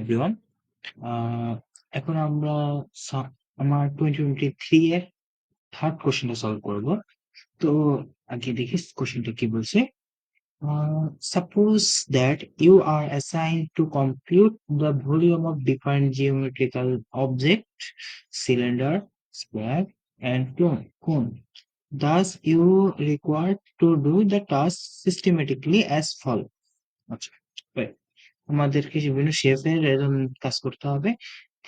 Everyone. এখন আমরা আমার 2023 এর থার্ড কোশ্চেনটা সলভ করব। তো আগে দেখি কোশ্চেনটা কি বলছে। Suppose that you are assigned to compute the volume of different geometrical object, cylinder, square, and cone. Thus, you required to do the task systematically as follows. আচ্ছা, আমাদেরকে বিভিন্ন শেপের এরকম কাজ করতে হবে।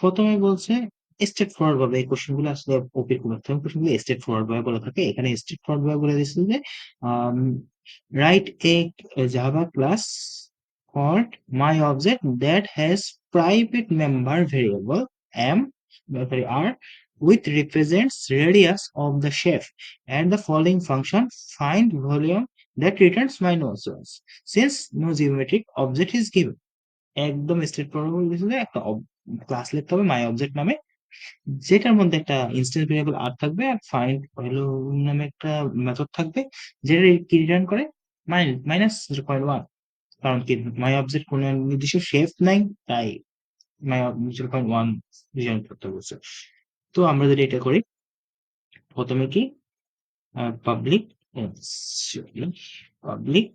প্রথমে বলছে স্ট্রেট ফরওয়ার্ড ভাবে এই কোশ্চেন গুলো আসলে ওপি করতে হবে, কোশ্চেন গুলো স্ট্রেট ফরওয়ার্ড ভাবে বলা থাকে। এখানে স্ট্রেট ফরওয়ার্ড ভাবে বলে দিচ্ছে যে write a Java class called my object that has private member variable m sorry r which represents radius of the shape and the following function find volume that returns my nodes since no geometric object is given. একদম straight forward বলতেছে যে একটা class লিখতে হবে my object নামে, যেটার মধ্যে একটা ইনস্ট্যান্স ভেরিয়েবল আর থাকবে আর ফাইন্ড ভ্যালু নামে একটা মেথড থাকবে, যেটা কি রিটার্ন করে মাইনাস 0.1। কারণ কি মাই অবজেক্ট কোনো নির্দিষ্ট শেপ নাই, তাই মাই 0.1 রিটার্ন করতে বলছে। তো আমরা যদি এটা করি, প্রথমে কি public public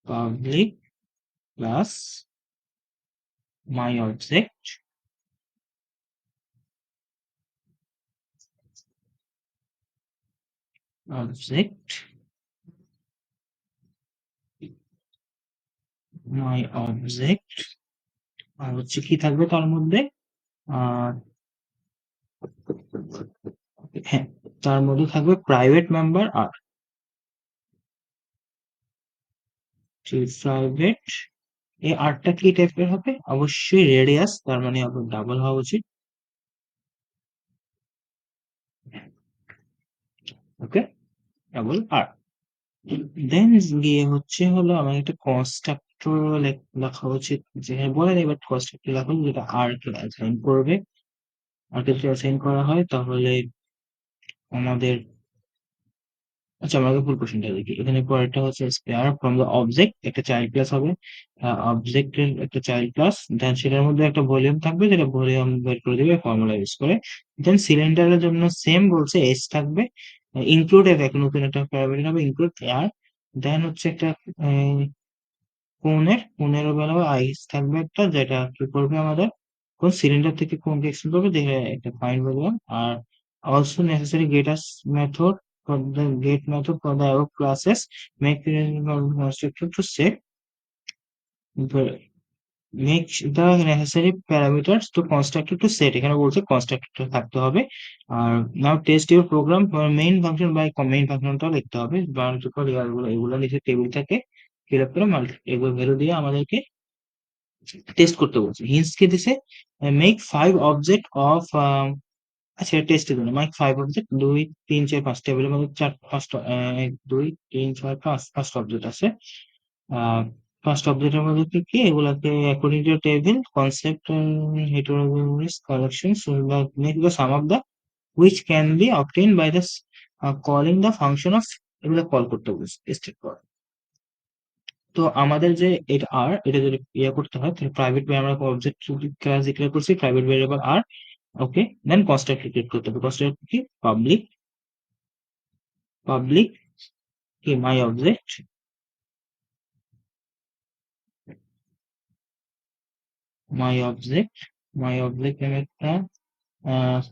public class my object object my object আর হচ্ছে কি থাকবে তার মধ্যে, আহ হ্যাঁ, তার মধ্যে থাকবে প্রাইভেট মেম্বার আর প্রাইভেট। এই আরটা কি টাইপের হবে? অবশ্যই রেডিয়াস, তার মানে ডাবল হওয়া উচিত। ওকে, ডাবল আর। দেন গিয়ে হলো আমার একটা কনস্ট্রাক্টর লেখা উচিত, যে বলে নেই, বাট কনস্ট্রাক্টর লেখা যেটা আর কে অ্যাসাইন করবে। আর কে যদি অ্যাসাইন করা হয় তাহলে আমাদের, আচ্ছা আমরা ফুল কোশ্চেনটা দেখি। এখানে পরেরটা হচ্ছে স্পেয়ার ফ্রম দ্য অবজেক্ট, একটা চাইল্ড ক্লাস হবে, অবজেক্টের একটা চাইল্ড ক্লাস, দেন সেটার মধ্যে একটা ভলিউম থাকবে, যেটা ভলিউম বের করে দিবে ফর্মুলা ইউজ করে। দেন সিলিন্ডারের জন্য সেম বলছে এস থাকবে, ইনক্লুড এক নতুন একটা প্যারামিটার হবে ইনক্লুড আর। দেন হচ্ছে একটা কোণের বেলা আইস থাকবে একটা, যেটা কি করবে আমাদের কোন সিলিন্ডার থেকে কোনকে এক্সটেন্ড করবে দেখে একটা ফাইন বললাম। Are also necessary method for the get method for the above classes make the constructor to set make the necessary parameters to constructor to set, এখানে বলছে কনস্ট্রাক্টর থাকতে হবে। আর now test your program for main function by main ফাংশনটাও লিখতে হবে, biological এগুলো নিচে টেবিল থেকে ফিল আপ করে এগুলো ভ্যালু দিয়ে আমাদেরকে টেস্ট করতে বলছে। হিন্টস কি দিছে, মেক ফাইভ অবজেক্ট অফ, আচ্ছা টেস্টের জন্য মাইক ফাইভ অবজেক্ট 2 3 4 5 টেবিলের মধ্যে পাঁচটা 1 2 3 4 5 ফার্স্ট অবজেক্ট আছে। ফার্স্ট অবজেক্টের মধ্যে কি কি এগুলাকে according to table concept heterogeneous collection make the sum of the which can be obtain by the calling the function of, এগুলো কল করতে বলছে টেস্টেড কর। তো আমাদের যে এটা আর এটা যদি ইয়ে করতে হয় তাহলে প্রাইভেট আমরা অবজেক্ট ক্লাস ডিক্লেয়ার করছি প্রাইভেট ভেরিয়েবল আর। ওকে, দেন কনস্ট্রাক্টর ক্রিয়েট করতে হবে। কনস্ট্রাক্টর কি পাবলিক কি মাই অবজেক্ট নামে একটা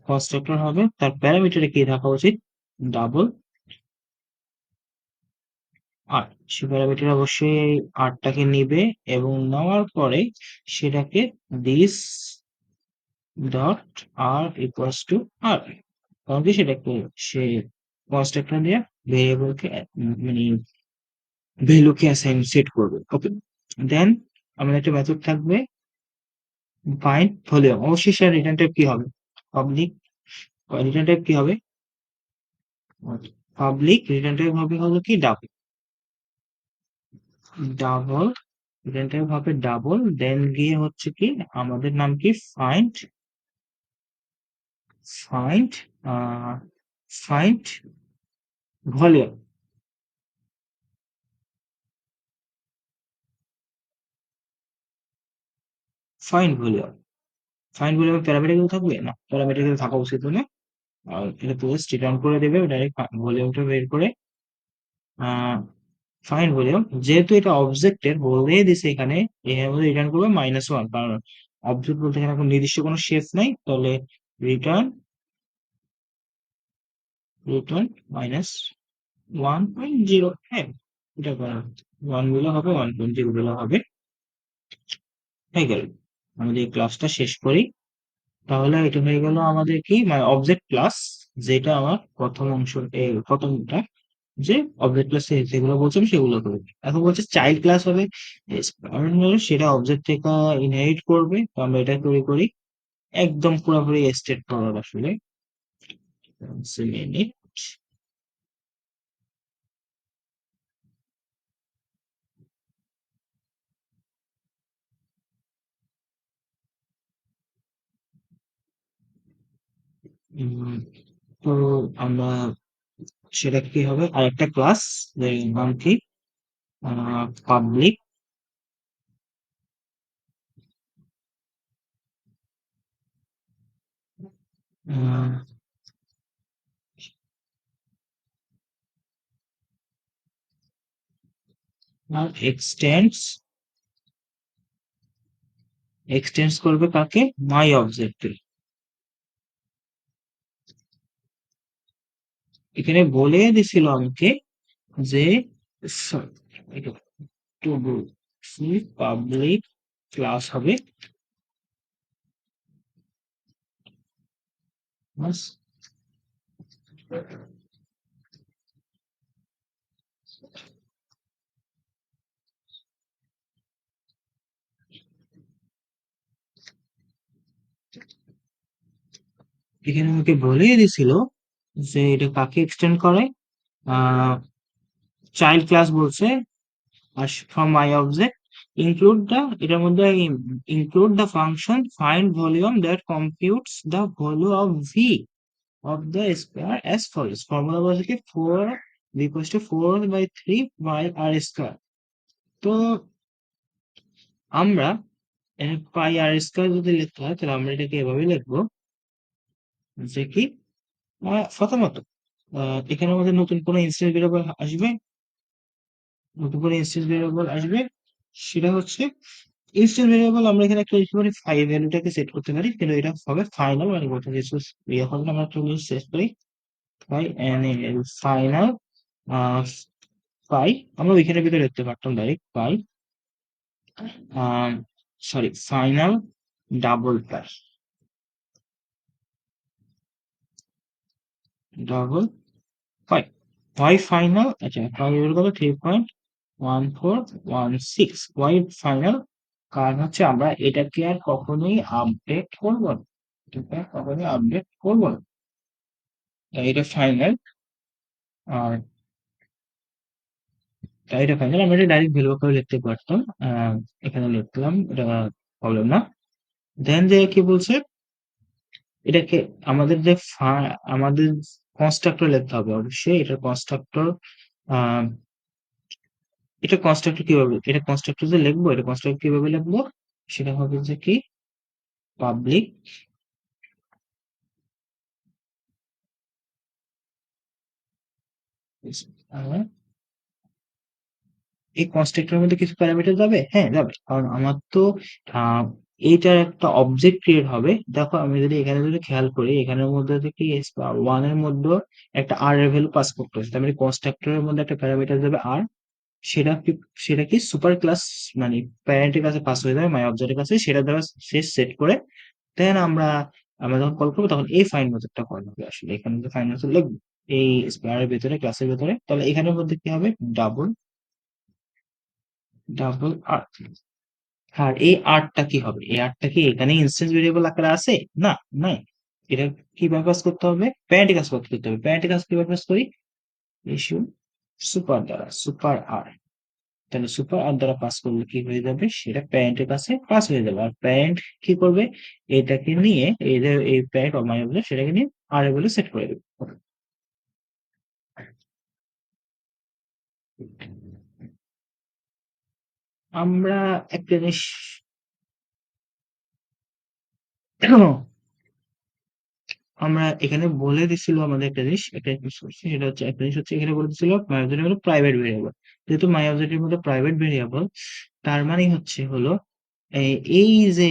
কনস্ট্রাক্টর হবে, তার প্যারামিটারে কি থাকা উচিত, ডাবল আর। সে প্যারামিটার অবশ্যই আরটাকে নিবে এবং নেওয়ার পরে সেটাকে this dot R equals to R, কারণ কি সেটাকে সে কনস্ট্রাক্টর দিয়ে ভেরিয়েবলকে মানে ভ্যালুকে অ্যাসাইন সেট করবে। ওকে, দেন আমাদের একটা মেথড থাকবে ফাইন্ড ভলিউম। অবশ্যই সেটা রিটার্ন টাইপ কি হবে, পাবলিক রিটার্ন টাইপ কি হবে, পাবলিক রিটার্ন টাইপ হবে কি ডাবল, ডাবল রিটার্ন টাইপ হবে ডাবল। দেন গিয়ে হচ্ছে কি আমাদের নাম কি find find find volume. Find volume. Find ভলিউমে প্যারামিটার থাকবে না, প্যারামিটার থাকা উচিত না। আর এটা জাস্ট রিটার্ন করে দেবে ডাইরেক্ট ভলিউমটা বের করে। ফাইন্ড ভলিউম যেহেতু এটা অবজেক্টের বলেই দিছে এখানে, এর মধ্যে রিটার্ন করবে -1, কারণ অবজেক্ট বলতে এখানে কোনো নির্দিষ্ট কোনো শেপ নাই, তাহলে রিটার্ন রিটার্ন -1.0। হ্যাঁ, এটা করা 1 দিলে হবে, 1.0 দিলে হবে। হয়ে গেল। আমাদের এই ক্লাসটা শেষ করি। তাহলে এটা হয়ে গেল আমাদের কি, মানে অবজেক্ট ক্লাস, যেটা আমার প্রথম অংশ, প্রথমটা, যে অবজেক্ট ক্লাস যেগুলো বলছিলাম সেগুলো করবে। এখন বলছে চাইল্ড ক্লাস হবে, সেটা অবজেক্ট থেকে ইনহেরিট করবে, তো আমরা এটা তৈরি করি একদম পুরোপুরি স্টেট ফরওয়ার্ড আসলে। মিনিট। তো আমরা সেটা কি হবে, আরেকটা ক্লাস নাম কি, পাবলিক এক্সটেন্স, এক্সটেন্স করবে কাকে, মাই অবজেক্ট। এখানে বলে দিছিল আমাকে যে পাবলিক ক্লাস হবে, বাস। এখানে আমাকে বলে দিছিল যে এটা কাকে এক্সটেন্ড করে, চাইল্ড ক্লাস বলছে, আর from my object include the, এটার মধ্যে include the function find volume that computes the volume of V of the square as follows. Formula বলছে কি 4 equals to 4/3 by r square। তো আমরা পাই আর স্কয়ার যদি লিখতে হয়, তাহলে আমরা এটাকে এভাবে লিখবো যে কি, প্রথমত এখানের মধ্যে নতুন কোনো ইনস্ট্যান্স ভেরিয়েবল আসবে, নতুন করে ইনস্ট্যান্স ভেরিয়েবল আসবে, সেটা হচ্ছে ইনস্ট্যান্স ভেরিয়েবল। আমরা এখানে একটা লিখতে পারি ফাই, ভ্যালুটাকে সেট করতে পারি, কিন্তু এটা হবে ফাইনাল, মানে বলতে কিছু ইয়ে হবে না, আমরা চলে সেট করি ফাই এন এল ফাইনাল, পাই। আমরা ওইখানের ভিতরে লিখতে পারতাম ডাইরেক্ট পাই, সরি ফাইনাল ডাবল পাই, ডাবল পাই, ওয়াই ফাইনাল। আচ্ছা, পাই এর কত, 3.1416 ওয়াই ফাইনাল। কারণ হচ্ছে আমরা এটাকে আর কখনোই আপডেট করবো না, এটাকে আর কখনোই আপডেট করবো না, তাই এটা ফাইনাল। আর তাই এটা ফাইনাল, আমরা এটা ডাইরেক্ট ভ্যালু করে লিখতে পারতাম। এখানে লিখলাম, এটা প্রবলেম না। দেন যে কি বলছে, এটাকে আমাদের যে আমাদের কনস্ট্রাক্টর লিখতে হবে অবশ্যই, এটা কনস্ট্রাক্টর। আহ এটা কনস্ট্রাক্টর কিভাবে, এটা কনস্ট্রাক্টর যে লিখবো, এটা কনস্ট্রাক্টর কিভাবে লিখবো, সেটা হবে যে কি, পাবলিক, এই কনস্ট্রাক্টরের মধ্যে কিছু প্যারামিটার যাবে, হ্যাঁ যাবে, কারণ আমার তো আহ এইটার একটা অবজেক্ট ক্রিয়েট হবে। দেখো আমি যদি এখানে যদি খেয়াল করি, এখানের মধ্যে থেকে ওয়ান এর মধ্যে একটা আর এর ভ্যালু পাস করতে হচ্ছে, তার মানে কনস্ট্রাক্টরের মধ্যে একটা প্যারামিটার যাবে আর, সেটা কি, সেটা কি সুপার ক্লাস, মানে প্যারেন্টের কাছে পাস হয়ে যাবে মাই অবজেক্টের কাছে, সেটা দ্বারা সে সেট করে। দেন আমরা আমরা যখন কল করবো তখন এই ফাইন মেথডটা কল হবে, আসলে এখানে যে ফাইন মেথড লিখবো এই স্কোয়ারের ভেতরে, ক্লাসের ভেতরে, তাহলে এখানের মধ্যে কি হবে, ডাবল ডাবল আর। আর এই আরটা কি হবে, এই আরটা কি এখানে ইনস্ট্যান্স ভেরিয়েবল আকারে আছে, না, নাই। এটা কি পারপাস করতে হবে, প্যারেন্টে কাজ করতে হবে, প্যারেন্টে কাজ কি পারপাস করি, ইস্যু সুপার দ্বারা, সুপার আর। তাহলে সুপার আর দ্বারা পাস করলে কি হয়ে যাবে, সেটা প্যারেন্টের কাছে পাস হয়ে যাবে, আর প্যারেন্ট কি করবে, এটাকে নিয়ে এই যে এই প্যারেন্ট অফ মাই অবজেক্ট, সেটাকে নিয়ে আর বলে সেট করে দেবে। আমরা একটা জিনিস আমরা এখানে বলে দিছিল আমাদের একটা জিনিস, সেটা হচ্ছে একটা জিনিস হচ্ছে এখানে বলে দিছিল মাই অবজেক্ট হলো প্রাইভেট ভেরিয়েবল। যেহেতু মাই অবজেক্টের মধ্যে প্রাইভেট ভেরিয়েবল, তার মানে হচ্ছে হলো এই যে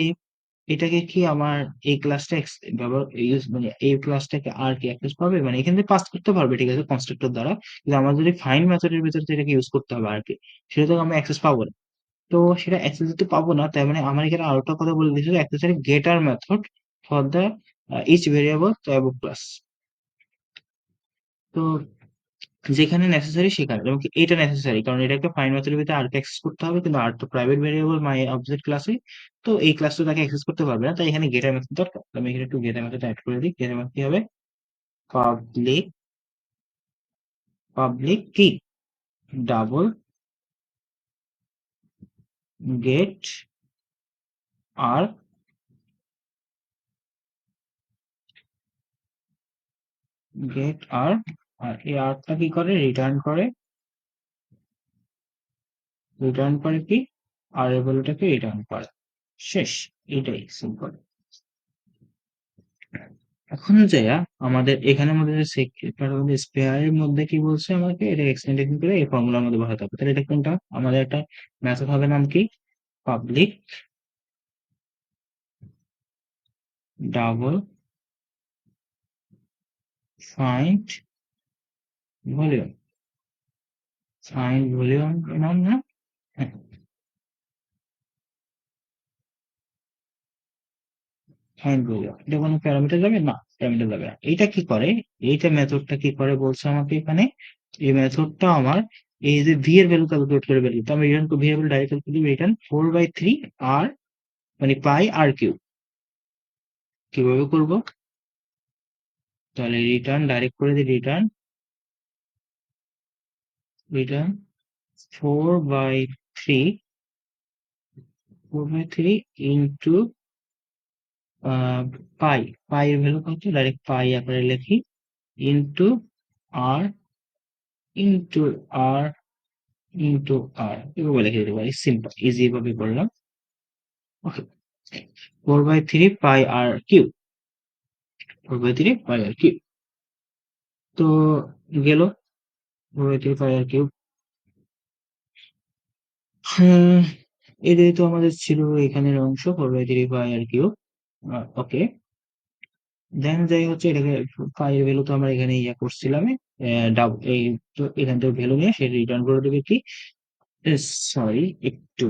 এটাকে কি আমার এই ক্লাসটা ব্যবহার ইউজ মানে এই ক্লাসটাকে আর কি অ্যাক্সেস পাবে, মানে এখান থেকে পাস করতে পারবে ঠিক আছে কনস্ট্রাক্টর দ্বারা, কিন্তু আমার যদি ফাইন মেথডের ভিতরে তো এটাকে ইউজ করতে হবে আর কি, সেটা তো আমরা অ্যাক্সেস পাবো না। তো সেটা অ্যাক্সেস যদি পাবো না, তার মানে আমার এখানে আরেকটা কথা বলে দিয়েছিল accessory getter method for the each variable tab class. তো যেখানে নেসেসারি সেখানে, যেমন কি এটা নেসেসারি কারণ এটা একটা ফাইন মেথডের ভিতরে আরকে অ্যাক্সেস করতে হবে, কিন্তু আর তো প্রাইভেট ভেরিয়েবল মাই অবজেক্ট ক্লাসে, তো এই ক্লাসটা তাকে অ্যাক্সেস করতে পারবে না, তাই এখানে গেটার মেথড দরকার। তো আমি এখানে একটু গেটার মেথড অ্যাড করে দিই। গেটার মেথড কি হবে? পাবলিক পাবলিক কি ডাবল গেট আর গেট আর আর এই আরটা কি করে? রিটার্ন করে কি আর এর ভ্যালুটাকে রিটার্ন করে। শেষ। এটাই সিম্পল। এখন যাইয়া আমাদের এখানের মধ্যে যে সেক্টর মধ্যে স্পেয়ার এর মধ্যে কি বলছে আমাকে, এটা এক্সটেনশন করে এই ফর্মুলার মধ্যে বসাতে হবে। তাহলে এটা কোনটা? আমাদের একটা মেথড হবে, নাম কি? Public double find volume. Find volume নাম না? হ্যাঁ, ফাইন্ড ভলিউম। এটা কোনো প্যারামিটার যাবে না? প্যারামিটার যাবে না। এইটা কি করে? এইটা মেথডটা কি করে বলছে আমাকে এখানে, এই মেথডটা আমার এই যে ভি এর ভ্যালু ক্যালকুলেট করে বের করতে, আমি return variable direct calculate return 4/3 আর মানে পাই আর কিউ। কিভাবে করব? তাহলে রিটার্ন ডাইরেক্ট করে দিই, রিটার্ন 4/3 4/3 ইন্টু পাই। পাই এর ভ্যালু কত? ডাইরেক্ট পাই আকারে লিখি, ইন্টু আর ইন্টু আর ইন্টু আর এভাবে লিখে দিতে পারি। সিম্পল ইজি ভাবে করলাম। ওকে, 4/3 পাই আর কিউ, 4/3 পাই আর কিউ। তো গেল 4/3 পাই আর কিউ। হ্যাঁ, এটাই তো আমাদের ছিল এখানের অংশ, 4/3 পাই আর কিউ। ওকে, দেন যাই হচ্ছে এটাকে পাই এর ভ্যালু তো আমরা এখানে ইয়া করছিলাম, এই তো এখান থেকে ভ্যালু নিয়ে সে রিটার্ন করে দেবে কি, সরি একটু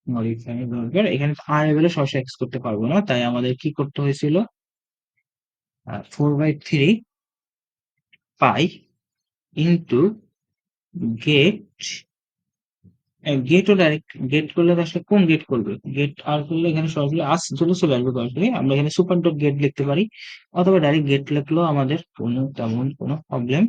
মডিফাই দরকার, এখানে আর এর ভ্যালু সরাসরি এক্স করতে পারবো না, তাই আমাদের কি করতে হয়েছিল? 4/3 পাই ইন্টু গেট। গেটও ডাইরেক্ট গেট করলে তো আসলে কোন গেট করবে? গেট আর করলে এখানে সরাসরি আস চলে আসবে সরাসরি, আমরা এখানে সুপার ডট গেট লিখতে পারি, অথবা ডাইরেক্ট গেট লিখলেও আমাদের কোনো তেমন কোনো প্রবলেম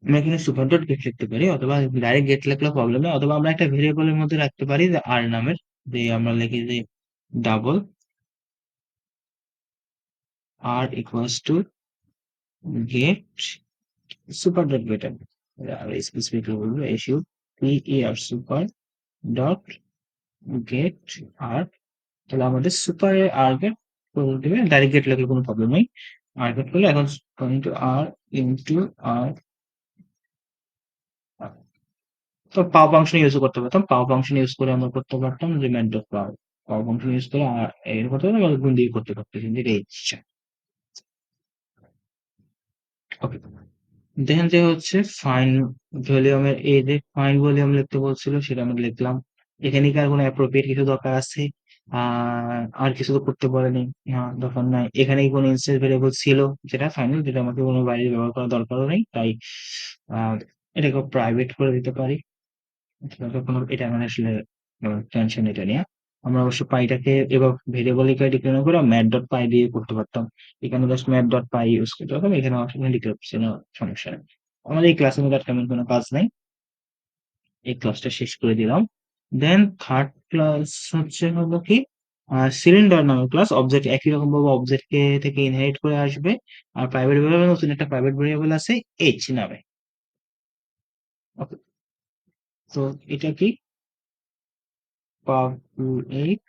আমরা এখানে সুপার ডট গেট লিখতে পারি, অথবা ডাইরেক্ট গেট লিখলেও প্রবলেম নেই, অথবা আমরা একটা ভেরিয়েবলের মধ্যে রাখতে পারি যে আর নামের, যে আমরা লিখি যে double R equals to get super dot get. Specific বলবো SU P E R super dot get R. তাহলে আমাদের সুপার আর গেট করে দেবে, ডাইরেক্ট গেট লিখলে কোনো প্রবলেম নেই। আর গেট করলে এখন ইন্টু আর ইন্টু আর, তো পাও ফাংশন ইউজ করতে পারতাম, পাও ফাংশন ইউজ করে আমরা করতে পারতাম যে ম্যাট ডট পাও, পাও ফাংশন ইউজ করে আর এর করতে পারতাম, আর গুণ দিয়ে করতে পারতাম, কিন্তু এটা ইচ্ছা। ওকে, দেখেন যে হচ্ছে ফাইন ভলিউমের এই যে ফাইন ভলিউম লিখতে বলছিল সেটা আমরা লিখলাম। এখানে কি আর কোনো অ্যাপ্রোপ্রিয়েট কিছু দরকার আছে? আর কিছু তো করতে বলেনি, না দরকার নাই। এখানে কি কোনো ইনস্ট্যান্স ভেরিয়েবল ছিল যেটা ফাইনাল, যেটা আমাকে কোনো বাইরে ব্যবহার করার দরকারও নেই, তাই আহ এটাকে প্রাইভেট করে দিতে পারি। এটা কোনো, এটা মানে আসলে টেনশন এটা নিয়ে। আমরা অবশ্য পাইটাকে এবার ভেরিয়েবল হিসেবে ডিক্লেয়ার করে ম্যাথ ডট পাই দিয়ে করতে পারতাম। এখানে জাস্ট ম্যাথ ডট পাই ইউজ করতে পারতাম, এখানে অসুবিধা ডিক্লেয়ার করছে না, সমস্যা নেই। আমাদের এই ক্লাসের মধ্যে আর তেমন কোনো কাজ নাই, এই ক্লাসটা শেষ করে দিলাম। দেন থার্ড ক্লাস হচ্ছে হলো কি সিলিন্ডার নামে ক্লাস, অবজেক্ট একই রকম ভাবে অবজেক্ট কে থেকে ইনহেরিট করে আসবে। আর প্রাইভেট ভেরিয়েবল নতুন একটা প্রাইভেট ভেরিয়েবল আছে এইচ নামে। তো এটা কি পাবলিক,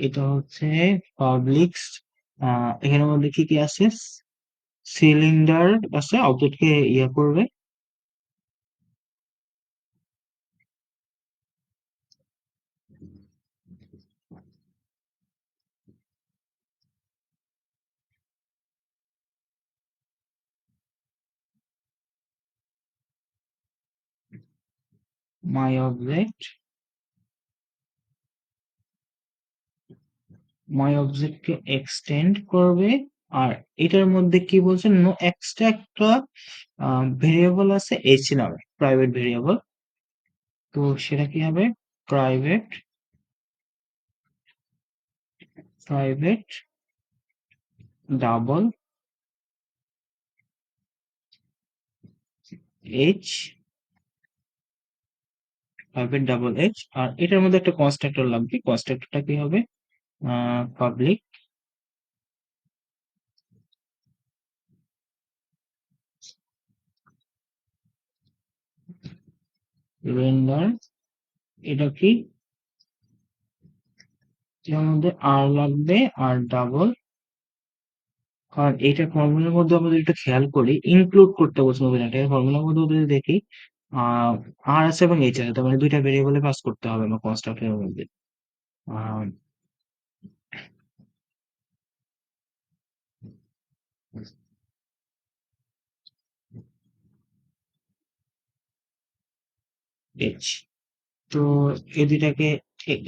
এটা হচ্ছে পাবলিক, এখানের মধ্যে কি কি আছে, সিলিন্ডার আছে, অবজেক্টকে ইয়ে করবে, মাই অবজেক্ট, মাই অবজেক্টকে এক্সটেন্ড করবে। আর এটার মধ্যে কি বলছে, নো এক্সট্রা একটা ভেরিয়েবল আছে এইচ নামে, প্রাইভেট ভেরিয়েবল। তো সেটা কি হবে, private, private double H, private double H. আর এটার মধ্যে একটা কনস্ট্রাক্টর লাগবে, কনস্ট্রাক্টরটা কি হবে, পাবলিক রেন্ডার, এটা কি, এটার মধ্যে আর লাগবে, আর ডাবল। কারণ এইটা ফর্মুলার মধ্যে আমাদের একটু খেয়াল করি, ইনক্লুড করতে বলছে নবীনটা, ফর্মুলার মধ্যে যদি দেখি আর আছে এবং এইচ আছে, তার মানে দুইটা ভেরিয়েবলে পাস করতে হবে আমার কনস্ট্রাক্টরের মধ্যে। এইচ, তো এই দুইটাকে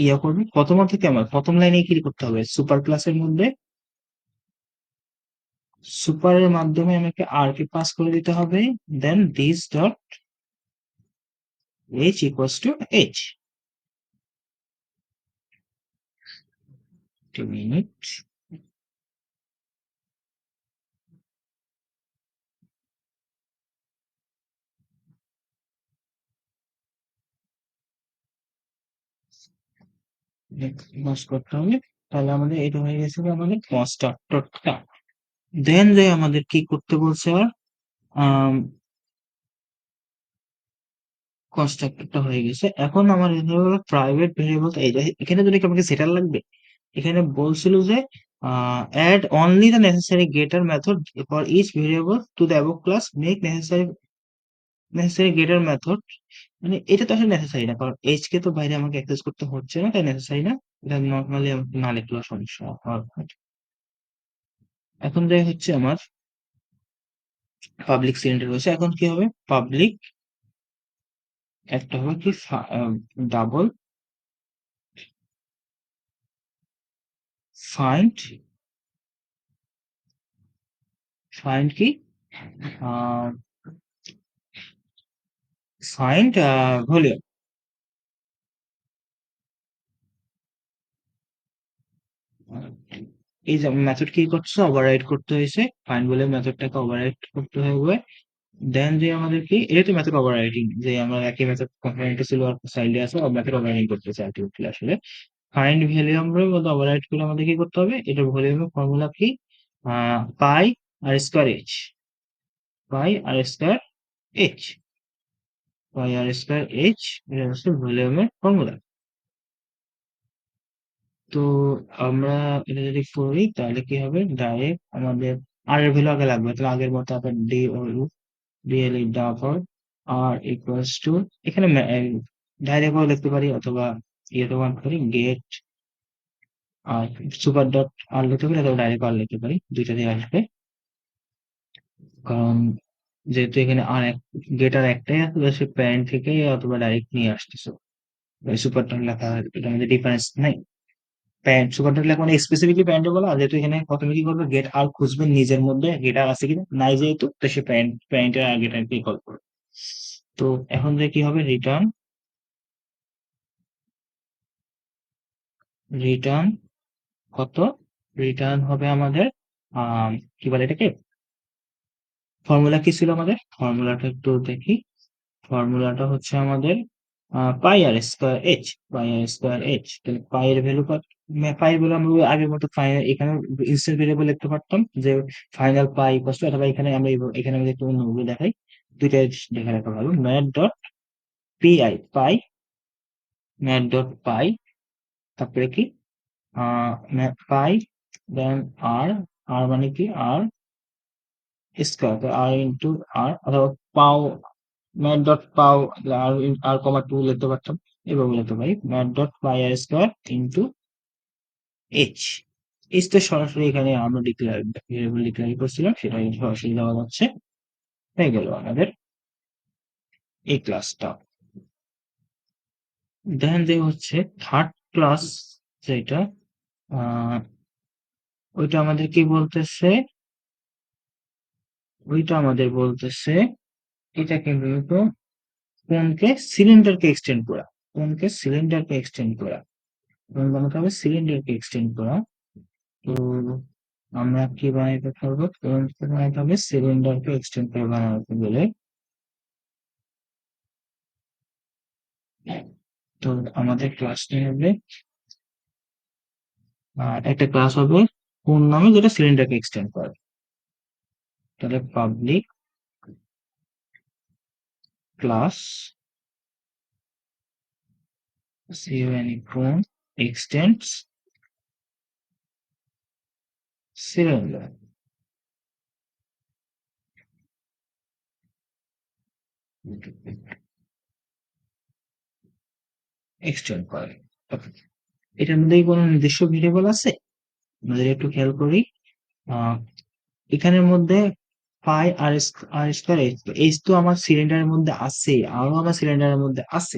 ইয়া করবে, প্রথম থেকে আমার প্রথম লাইনে কি করতে হবে, সুপার ক্লাসের মধ্যে সুপারের মাধ্যমে আমাকে আর কে পাস করে দিতে হবে, then this dot H equals to H. 2 minute, pass করতে হবে। তাহলে আমাদের এটা হয়ে গেছে যে আমাদের কনস্ট্রাক্টরটা। দেন যে আমাদের কি করতে বলছে আর, কনস্ট্রাক্টরটা হয়ে গেছে। এখন আমার প্রাইভেট ভেরিয়েবল, এই যে এখানে যদি আমাকে সেটার লাগবে, এখানে বলছিল যে add only the necessary getter method for each variable to the above class, make necessary getter method। মানে এটা তো আসলে নেসেসারি না, কারণ এইচ কে তো বাইরে আমাকে অ্যাক্সেস করতে হচ্ছে না, তাই নেসেসারি না। এটা নর্মালি আমাকে না লিখলেও সমস্যা হয়। এখন যে হচ্ছে আমার পাবলিক সিলিন্ডার রয়েছে, এখন কি হবে, পাবলিক একটা হবে কি, ডাবল ফাইন্ড, ফাইন্ড কি, ফাইন্ড ভলিউম। এই যে মেথড কি করছে, ওভাররাইড করতে হয়েছে, ফাইন্ড ভলিউম মেথডটাকে ওভাররাইড করতে হবে। দেন যে আমাদের কি, এটা তো মেথড ওভাররাইডিং, যে আমরা একই মেথড কম্পোনেন্টে ছিল আর সাইডে আছে, মেথড ওভাররাইডিং করতেছে আলটিমেটলি আসলে। ফাইন্ড ভলিউম মধ্যে ওভাররাইড করে আমাদের কি করতে হবে, এটা ভলিউমের ফর্মুলা কি, পাই আর স্কয়ার এইচ, পাই আর স্কয়ার এইচ, পাই আর স্কয়ার এইচ, এটা হচ্ছে ভলিউমের ফর্মুলা। তো আমরা এটা যদি করি তাহলে কি হবে, ডাইরেক্ট আমাদের আর এর ভ্যালু আগে লাগবে, তাহলে আগের মতো আবার D O DLE double R equals to, এখানে ডাইরেক্ট লিখতে পারি অথবা ইয়েতে ওয়ান করি, get R super dot R লিখতে পারি, অথবা ডাইরেক্ট আর লিখতে পারি, দুইটা দিয়ে আসবে। কারণ যেহেতু এখানে আর এক, গেট আর একটাই আছে, তো সে প্যারেন্ট থেকে অথবা ডাইরেক্ট নিয়ে আসতেছে, সুপার ডট লেখা, এটা মধ্যে ডিফারেন্স নাই। প্যান্ট সুপার ডট লেখা মানে স্পেসিফিকলি প্যান্টে বলা, আর যেহেতু এখানে প্রথমে কি করবে, গেট আর খুঁজবেন নিজের মধ্যে, গেট আর আছে কিনা, নাই যেহেতু, তো সে প্যান্টের আর গেট আর কি কল করবে। তো এখন যে কি হবে, রিটার্ন, রিটার্ন কত, রিটার্ন হবে আমাদের কি বলে এটাকে, ফর্মুলা কি ছিল আমাদের, ফর্মুলাটা একটু দেখি। ফর্মুলাটা হচ্ছে আমাদের পাই আর স্কোয়ার এইচ, পাই আর স্কোয়ার এইচ। তাহলে পাই এর ভ্যালু কত, পাই এর ভ্যালু আমরা আগের মতো ফাইনাল, এখানে ইনস্ট্যান্ট ভেরিয়েবল লিখতে পারতাম যে ফাইনাল পাই কষ্ট, অথবা এখানে আমরা এখানে আমাদের একটু অন্যভাবে দেখাই, দুইটা দেখে রাখা ভালো, ম্যাথ ডট পিআই পাই, ম্যাথ ডট পাই, তারপরে কি ম্যাথ পাই, দেন আর, আর মানে কি আর স্কোয়ার, আর ইন্টু আর, অথবা পাও, ম্যাথ ডট পাও, আর আর কমা টু লিখতে পারতাম, এভাবে লিখতে পারি ম্যাথ ডট পাই আর স্কোয়ার ইন্টু এইচ। এইচ তো সরাসরি এখানে আমরা ডিক্লেয়ার করছিলাম, সেটা সরাসরি দেওয়া যাচ্ছে। হয়ে গেল আমাদের এই ক্লাসটা। দেন যে হচ্ছে থার্ড ক্লাস যেটা, আহ ওইটা আমাদের কি বলতেছে, ওইটা আমাদের বলতেছে এটাকে বলতো কোনকে সিলিন্ডারকে এক্সটেন্ড করা, কোনকে সিলিন্ডারকে এক্সটেন্ড করা, কোন বানাতে হবে সিলিন্ডারকে এক্সটেন্ড করা। তো আমরা কি বানাইতে পারবো, কোনকে বানাইতে হবে সিলিন্ডারকে এক্সটেন্ড করে বানাতে গেলে। তো আমাদের ক্লাসটা হবে, একটা ক্লাস হবে কোন নামে, যেটা সিলিন্ডারকে এক্সটেন্ড করে। তাহলে পাবলিক ক্লাস কোন এক্সটেন্ডস সিলিন্ডার, এক্সটেন্ড করে। Okay. এটার মধ্যে কি কোনো নির্দিষ্ট ভেরিয়েবল আছে? আমাদের একটু খেয়াল করি। আহ এখানের মধ্যে পাই আর আর স্কয়ার এইচ, এইচ তো আমার সিলিন্ডারের মধ্যে আছে, আরো আমার সিলিন্ডারের মধ্যে আছে।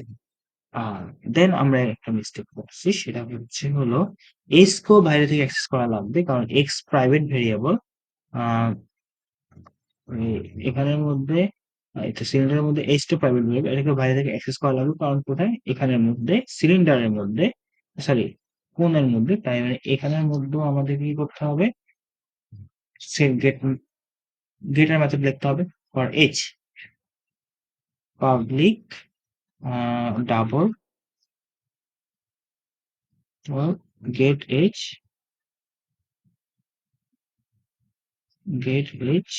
আর দেন আমরা একটা মিস্টেক করছি, সেটা হচ্ছে হলো এইচ কেও বাইরে থেকে অ্যাক্সেস করা লাগবে, কারণ এক্স প্রাইভেট ভেরিয়েবল। আহ এখানের মধ্যে এটা সিলিন্ডারের মধ্যে এইচ টা প্রাইভেট ভেরিয়েবল, এটাকে বাইরে থেকে অ্যাক্সেস করা লাগবে, কারণ কোথায়, এখানের মধ্যে সিলিন্ডারের মধ্যে, সরি কোণের মধ্যে, তাই মানে এখানের মধ্যেও আমাদের কি করতে হবে, সেট গেট, গেটার মেথড লিখতে হবে for H, public double get H, get H,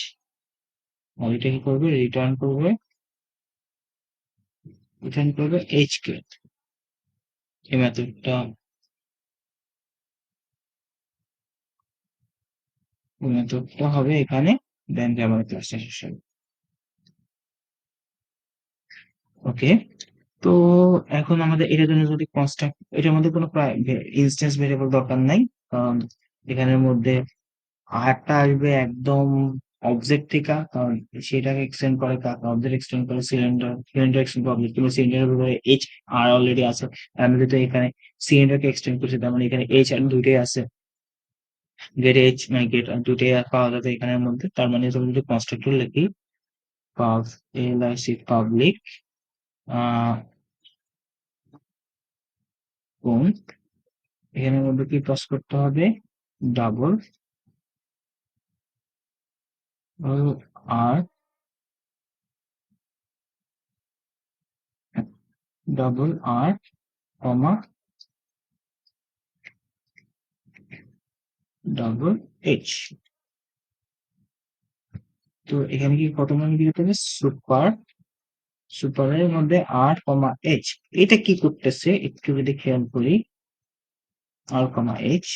আর এটা কি করবে, রিটার্ন করবে এইচ কে। এই মেথডটা, হবে এখানে, দেন আমাদের ক্লাসটা শেষ হবে। ওকে। তো এখন আমাদের এটার জন্য যদি কনস্ট্রাক্ট, এটার মধ্যে কোনো ইনস্ট্যান্স ভেরিয়েবল দরকার নাই, কারণ এখানের মধ্যে আরটা আসবে একদম অবজেক্ট থেকে, কারণ সেটাকে এক্সটেন্ড করে কাকে, অবজেক্ট এক্সটেন্ড করে সিলিন্ডার, সিলিন্ডার এক্সটেন্ড করে অবজেক্ট, কিন্তু সিলিন্ডারের ভিতরে এইচ আর অলরেডি আছে। আমি যদি এখানে সিলিন্ডারকে এক্সটেন্ড করছি, তার মানে এখানে এইচ আর দুইটাই আছে, গেট এইচ মানে গেট আর দুইটাই পাওয়া যাবে এখানের মধ্যে। তার মানে যদি কনস্ট্রাক্টর লিখি, পাব এল আই সি পাবলিক কোন, এখানের মধ্যে কি পাস করতে হবে, ডাবল আর, ডাবল আর কমা ডাবল এইচ। তো এখানে কি কত মান দিতে হবে, সুপার, সুপারের মধ্যে আর কমা এইচ। এটা কি করতেছে একটু যদি খেয়াল করি, আর কমা এইচ,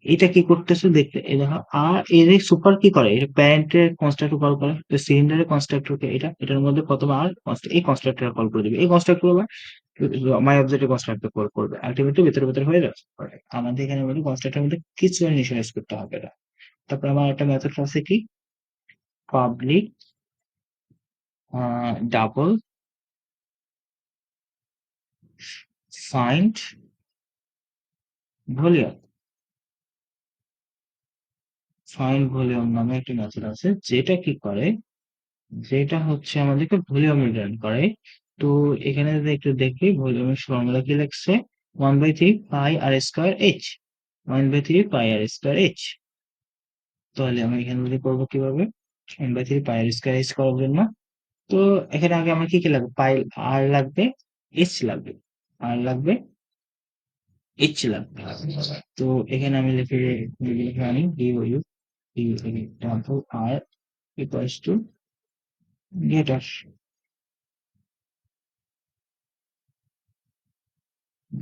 এটা কি করতেছে দেখতে, এই দেখো আর এর সুপার কি করে, এটা প্যারেন্টের কনস্ট্রাক্টর কল করে, তো সিলিন্ডারের কনস্ট্রাক্টরকে এটা, এটার মধ্যে কত আর এই কনস্ট্রাক্টর কল করে দিবে, এই কনস্ট্রাক্টর আবার মাই অবজেক্টের কনস্ট্রাক্টর কল করবে, আলটিমেটলি ভেতরে ভেতরে হয়ে যাচ্ছে। আমাদের এখানে বলি কনস্ট্রাক্টরের মধ্যে কিছু ইনিশিয়ালাইজ করতে হবে না। তারপর আমার একটা মেথড আছে কি, public double find volume, find volume নামে একটা মেথড আছে, যেটা কি করে, যেটা হচ্ছে আমাদেরকে ভলিউম রিটার্ন করে। তো এখানে যদি একটু দেখি ভলিউমের ফর্মুলা কি লিখছে, 1/3 পাই আর স্কয়ার এইচ, 1/3 পাই আর স্কয়ার এইচ। তাহলে আমি এখানে যদি করবো কিভাবে, 1/3 পাই আর স্কয়ার এইচ করার জন্য, তো এখানে আগে আমার কি কি লাগবে, পাই আর লাগবে, এইচ লাগবে, আর লাগবে, এইচ লাগবে। তো এখানে আমি লিখে আনি ডিইউ double R equals to getter,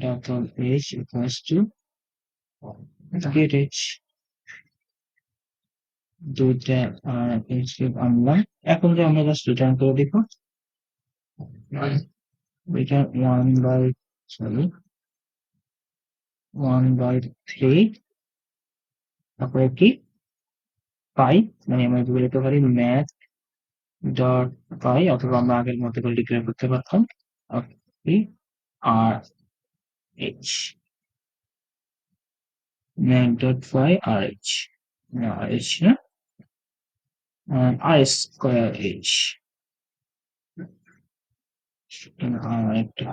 double h equals to get h দুইটা হিসেব আনলাম। এখন যে আমরা জাস্ট রিটার্ন করে দিব এটা 1/3 তারপরে কি পাই, মানে আমরা যদি লিখতে পারি ম্যাথ ডট পাই, অথবা আমরা আগের মতো করে ডিক্লেয়ার করতে পারতাম আর এইচ ম্যাথ ডট পাই আর এইচ এইচ না আর স্কোয়ার এইচ আর একটা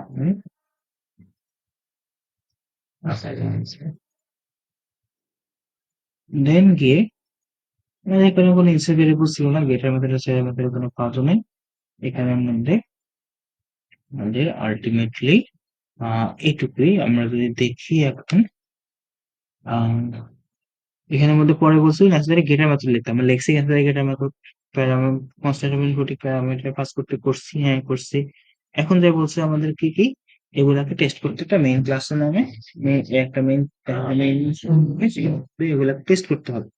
দেন গিয়ে এখানে কোনো ইনসার ভেরিয়েবল ছিল না, গেটের মধ্যে আমাদের কোনো কাজও নেই এখানের মধ্যে। আমাদের আলটিমেটলি এটুকুই। আমরা যদি দেখি এখন এখানের মধ্যে পরে বলছি নেসেসারি গেটার মেথড লিখতে, আমরা লিখছি necessary getter method constant parameter pass করতে করছি, হ্যাঁ করছি। এখন যে বলছে আমাদের কি কি এগুলাকে টেস্ট করতে, একটা মেইন ক্লাসের নামে একটা মেইন এগুলাকে টেস্ট করতে হবে।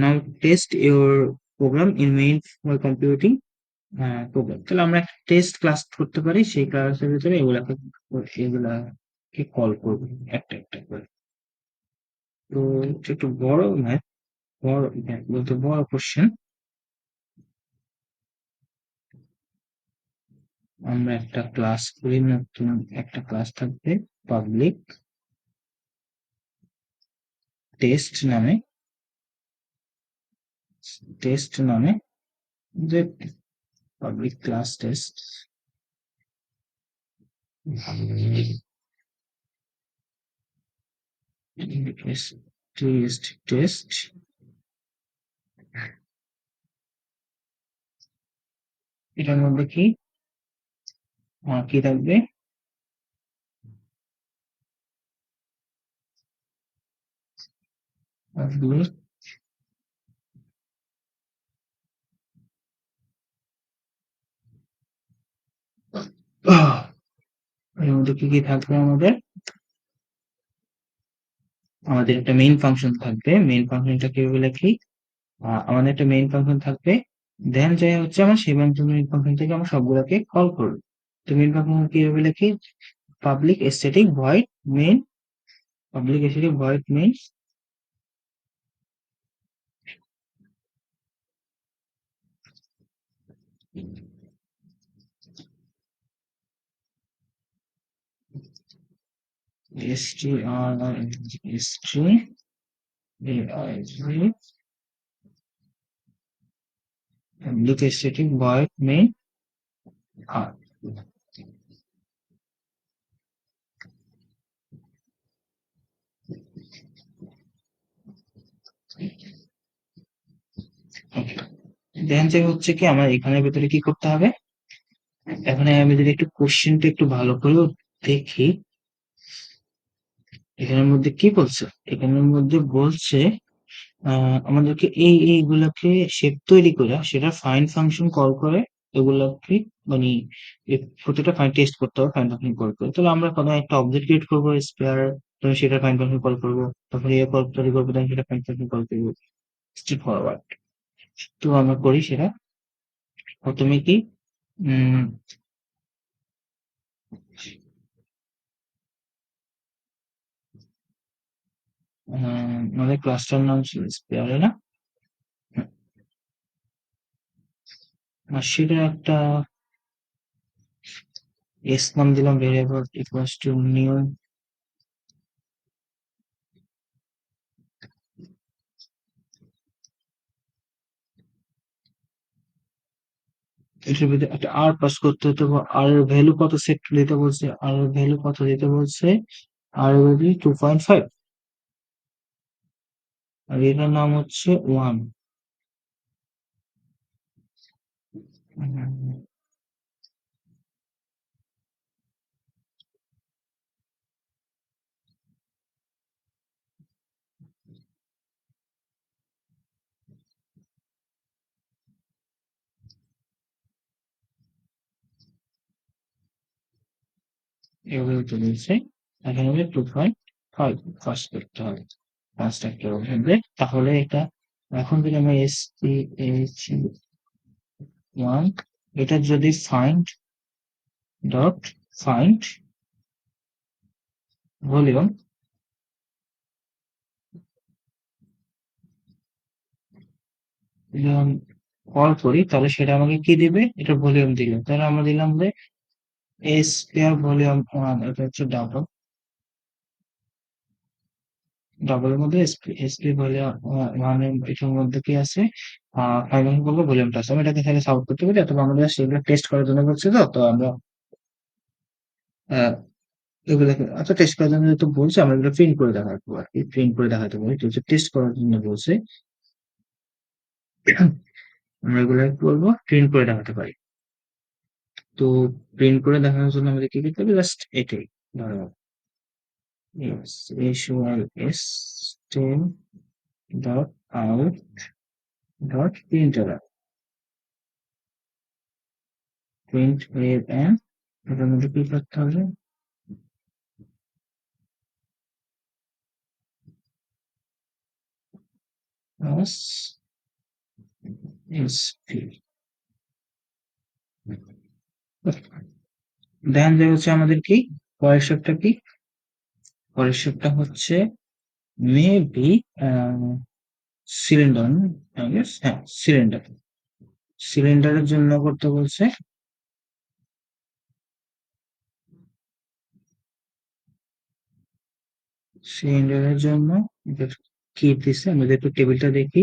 Now test your program in main for computing program. তাহলে আমরা একটা টেস্ট ক্লাস করতে পারি, সেই ক্লাসের ভিতরে এগুলাকে কল করবো একটা একটা করে। তো এটা একটু বড় ম্যাথ, বড় ম্যাথ বলতে বড় কোশ্চেন। আমরা একটা ক্লাস করি, নতুন একটা ক্লাস থাকবে পাবলিক টেস্ট নামে, টেস্ট নামে যে public class test test test. এটার মধ্যে কি কি থাকবে, পাবলিক এর মধ্যে কি কি থাকবে, আমাদের আমাদের একটা মেইন ফাংশন থাকবে। মেইন ফাংশনটা কিভাবে লিখি, আমাদের একটা মেইন ফাংশন থাকবে, দেন যাই হচ্ছে আমার সেই মেইন ফাংশন থেকে আমরা সবগুলোকে কল করব। তো মেইন ফাংশন কিভাবে লিখি, public static void main, public static void main str public static void main আর দেন যে হচ্ছে কি আমার এখানের ভিতরে কি করতে হবে, এখানে আমি যদি একটু কোশ্চেনটা একটু ভালো করে দেখি, এখানের মধ্যে কি বলছে, এখানের মধ্যে বলছে আমাদেরকে এইগুলাকে শেপ তৈরি করে সেটা ফাইন্ড ফাংশন কল করে এগুলাকে, মানে প্রত্যেকটা ফাইন টেস্ট করতে হবে ফাইন্ড ফাংশন কল করে। তাহলে আমরা প্রথমে একটা অবজেক্ট ক্রিয়েট করবো স্পেয়ার, তখন সেটা ফাইন্ড ফাংশন কল করবো, তখন ইয়ে কল তৈরি করবো, তখন সেটা ফাইন্ড ফাংশন কল করবো, স্ট্রেট ফরওয়ার্ড। তো আমরা করি সেটা প্রথমে কি উম আমাদের ক্লাসটার নাম ছিল স্পেয়ারে না, আর সেটা একটা এস নাম দিলাম, ভেরিয়েবল ইকুয়ালস টু নিউ, এটার ভিতরে একটা আর পাস করতে হতো, আর ভ্যালু কত সেট দিতে বলছে, আর ভ্যালু কত দিতে বলছে, আর ভ্যালু 2.5, আর এটার নাম হচ্ছে 1। এভাবে তো বলছে এখানে হবে 2.5 পাস করতে হবে 5টা হবে তাহলে এটা এখন যদি আমরা SPH1 এটা যদি find ভলিউম কল করি তাহলে সেটা আমাকে কি দিবে এটা ভলিউম দিল তাহলে আমরা দিলাম যে এস স্কয়ার ভলিউম 1 এটা হচ্ছে ডাবলের মধ্যে এসপি ভলিউম 1 এটার মধ্যে কি আছে 5 অঙ্ক করবো ভলিউমটা আছে আমি এটাকে তাহলে সলভ করতে পারি অথবা আমাদের সেগুলো টেস্ট করার জন্য বলছে তো আমরা আহ, এগুলোকে আচ্ছা টেস্ট করার জন্য তো বলছে আমরা এগুলো প্রিন্ট করে দেখাবো আর কি প্রিন্ট করে দেখাতে পারি তো টেস্ট করার জন্য বলছে আমরা এগুলো কি করবো প্রিন্ট করে দেখাতে পারি তো প্রিন্ট করে দেখানোর জন্য আমাদের কি করতে হবে জাস্ট এটাই ধরো stem dot out dot println print N এটার মধ্যে কি করতে হবে প্লাস এসপি দেন যে হচ্ছে আমাদের কি পরের stepটা কি পরের stepটা হচ্ছে মেবি সিলিন্ডার আই গেস হ্যাঁ সিলিন্ডারের জন্য করতে বলছে সিলিন্ডারের জন্য এটা কি দিছে আমাদের একটু টেবিলটা দেখি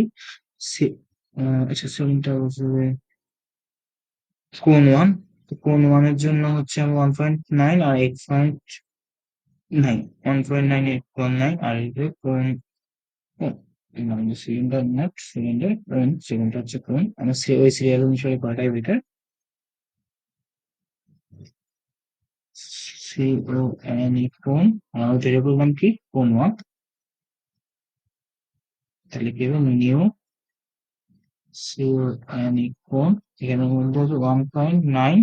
আচ্ছা সিলিন্ডার হচ্ছে কোন ওয়ান তো কোন ওয়ানের জন্য হচ্ছে আমি 1.9 আর 8.9 1.9 8.9 আর এই যে কোন মানে সিলিন্ডার নট সিলিন্ডার সিলিন্ডার হচ্ছে কোন আমরা ওই সিরিয়াল অনুসারে কয়টাই বেটার কোন আর ভেরিয়েবল নাম কি কোন ওয়ান তাহলে কি হবে নিউ কোন এখানের মধ্যে হচ্ছে 1.9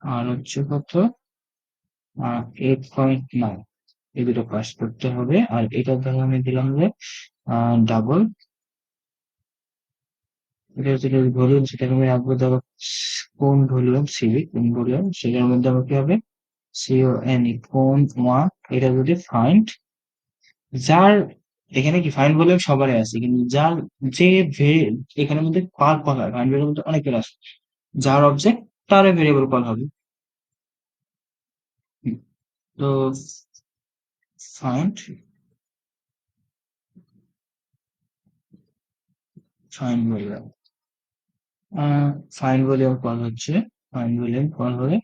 আর হচ্ছে কত 8.9 এই দুটো পাস করতে হবে আর এটা ধরো আমি দিলাম যে ডাবল এটা হচ্ছে ভলিউম সেটাকে আমি রাখবো ধরো কোন ভলিউম সিভি কোন ভলিউম সেটার মধ্যে আমার কি হবে কোন ওয়ান এটা যদি ফাইন্ড যার এখানে কি ফাইন্ড ভলিউম সবারই আছে কিন্তু যার যে এখানের মধ্যে পার কল হয় ফাইন্ড ভলিউম মধ্যে অনেকের আছে যার অবজেক্ট তার ভেরিয়েবল কল হবে তো find find volume find volume call হচ্ছে ফাইন্ড ভলিউম কল হলে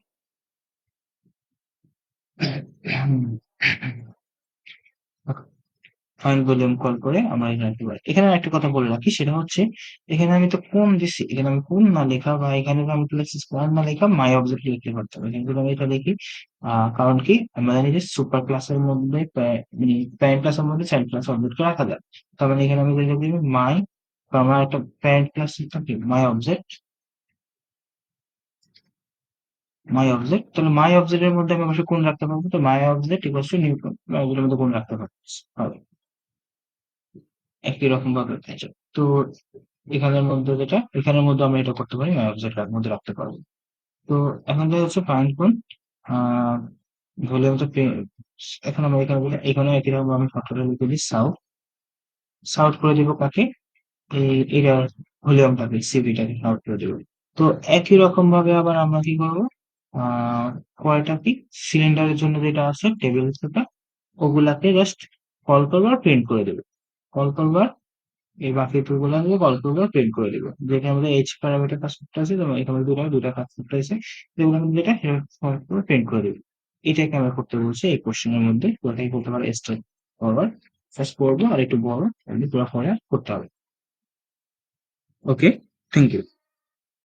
ফাইল ভলিউম কল করে আমরা এখানে রাখতে পারি এখানে একটা কথা বলে রাখি সেটা হচ্ছে এখানে আমি তো কোন দিচ্ছি এখানে আমি কোন না লেখা বা এখানে আমি লিখছি কোন না লেখা মাই অবজেক্ট লিখতে পারতে হবে কিন্তু আমি এটা লিখি কারণ কি আমরা জানি যে সুপার ক্লাসের মধ্যে মানে প্যারেন্ট ক্লাসের মধ্যে চাইল্ড ক্লাস অবজেক্ট রাখা যায় তার মানে এখানে আমি লিখে দিবি মাই আমার একটা প্যারেন্ট ক্লাস থাকে মাই অবজেক্ট তাহলে মাই অবজেক্টের মধ্যে আমি অবশ্যই কোন রাখতে পারবো তো my object equals to new অবজেক্টের মধ্যে কোন রাখতে পারবো একই রকম ভাবে থাকে তো এখানের মধ্যে যেটা এখানের মধ্যে আমরা এটা করতে পারি অবজেক্টের মধ্যে রাখতে পারবো তো এখন দেখা হচ্ছে পয়েন্ট কোন আহ ভলিউম তো এখন আমরা এখানে বলি এখানে একই রকম আমি ফটোটা লিখে দিই সাউথ সাউথ করে দিব কাকে এই এটা ভলিউমটাকে সিভিটাকে সাউথ করে দিব তো একই রকম ভাবে আবার আমরা কি করবো আহ কয়টা কি সিলিন্ডারের জন্য যেটা আছে টেবিল সেটা ওগুলাকে জাস্ট কল করবো আর প্রিন্ট করে দেবে কল করবো এই বাকি টুলগুলো দিয়ে গল্প করে প্রিন্ট করে দিব যেখানে আমাদের এইচ প্যারামিটার কাজটা আছে যেমন এখানে দুটা কাজটা আছে যেগুলো আমি যেটা প্রিন্ট করে দিব এটাকে আমরা করতে বলছি এই কোশ্চেনের মধ্যে ওটাই করতে পারে স্টেপ ফরওয়ার্ড ফার্স্ট করবো আর একটু বড় পুরো করে করতে হবে ওকে থ্যাংক ইউ